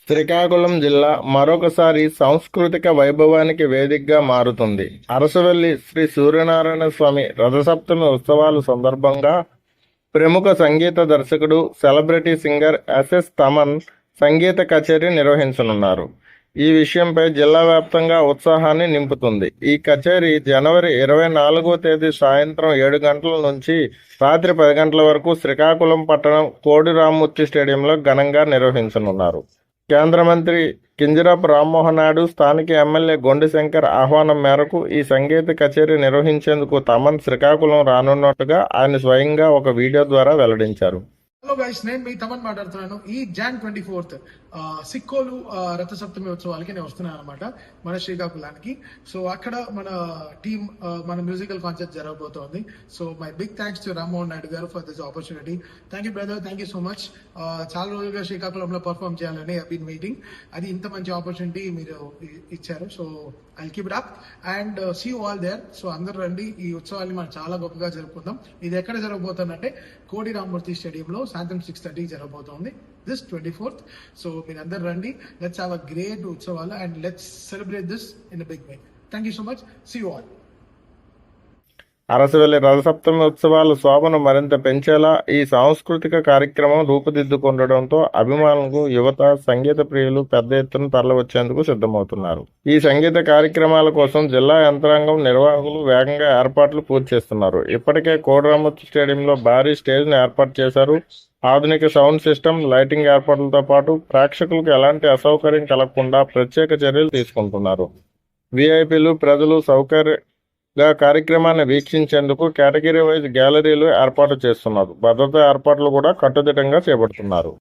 శ్రీకాకుళం జిల్లా మరొకసారి సాంస్కృతిక వైభవానికి వేదికగా మారుతుంది. అరసవెల్లి శ్రీ సూర్యనారాయణ స్వామి రథసప్తమి ఉత్సవాల సందర్భంగా ప్రముఖ సంగీత దర్శకుడు, సెలబ్రిటీ సింగర్ ఎస్ఎస్ తమన్ సంగీత కచేరీ నిర్వహించనున్నారు. ఈ విషయంపై జిల్లా వ్యాప్తంగా ఉత్సాహాన్ని నింపుతుంది. ఈ కచేరీ జనవరి 24వ తేదీ సాయంత్రం 7 గంటల నుంచి రాత్రి 10 గంటల వరకు శ్రీకాకుళం పట్టణం కోడి రామ్మూర్తి స్టేడియంలో ఘనంగా నిర్వహించనున్నారు. కేంద్ర మంత్రి కింజరాపు రామ్మోహన్ నాయుడు, స్థానిక ఎమ్మెల్యే గొండి శంకర్ ఆహ్వానం మేరకు ఈ సంగీత కచేరీ నిర్వహించేందుకు తమన్ శ్రీకాకుళం రానున్నట్టుగా ఆయన స్వయంగా ఒక వీడియో ద్వారా వెల్లడించారు. హలో గైస్, నేను మీ తమన్ మాట్లాడుతున్నాను. ఈ జాన్ 24th సిక్కోలు రథసప్తమి ఉత్సవాలకి నేను వస్తున్నాను అనమాట మన శ్రీకాకుళానికి. సో అక్కడ మన టీమ్ మన మ్యూజికల్ కాన్సర్ట్ జరగబోతోంది. So my big thanks to Rammohan Naidu గారు for this opportunity. Thank you brother, thank you so much. చాలా రోజులుగా శ్రీకాకుళంలో పర్ఫామ్ చేయాలని ఐ బీన్ వెయిటింగ్. అది ఇంత మంచి ఆపర్చునిటీ మీరు ఇచ్చారు. So I keep it up and see you all there. So అందరూ రండి, ఈ ఉత్సవాన్ని మనం చాలా గొప్పగా జరుపుకుందాం. ఇది ఎక్కడ జరగబోతుందంటే కోడి రామ్మూర్తి స్టేడియంలో సాయంత్రం 6:30 జరగబోతోంది this 24th. సో మీరు అందరు రండి, లెట్స్ హావ్ అ గ్రేట్ ఉత్సవాలు and let's celebrate this in a big way. Thank you so much, see you all. Arasavalli Rathasaptami ఉత్సవాల శోభను మరింత పెంచేలా ఈ సాంస్కృతిక కార్యక్రమం రూపుదిద్దుకుండడంతో అభిమానులకు, యువత, సంగీత ప్రియులు పెద్ద ఎత్తున తరలివచ్చేందుకు సిద్ధమవుతున్నారు. ఈ సంగీత కార్యక్రమాల కోసం జిల్లా యంత్రాంగం, నిర్వాహకులు వేగంగా ఏర్పాట్లు పూర్తి చేస్తున్నారు. ఇప్పటికే కోడిరామ్మూర్తి స్టేడియంలో భారీ స్టేజ్ను ఏర్పాటు చేశారు. ఆధునిక సౌండ్ సిస్టమ్, లైటింగ్ ఏర్పాట్లతో పాటు ప్రేక్షకులకు ఎలాంటి అసౌకర్యం కలగకుండా ప్రత్యేక చర్యలు తీసుకుంటున్నారు. విఐపీలు, ప్రజలు సౌకర్యంగా కార్యక్రమాన్ని వీక్షించేందుకు కేటగిరీ వైజ్ గ్యాలరీలు ఏర్పాటు చేస్తున్నారు. భద్రతా ఏర్పాట్లు కూడా కట్టుదిట్టంగా చేపడుతున్నారు.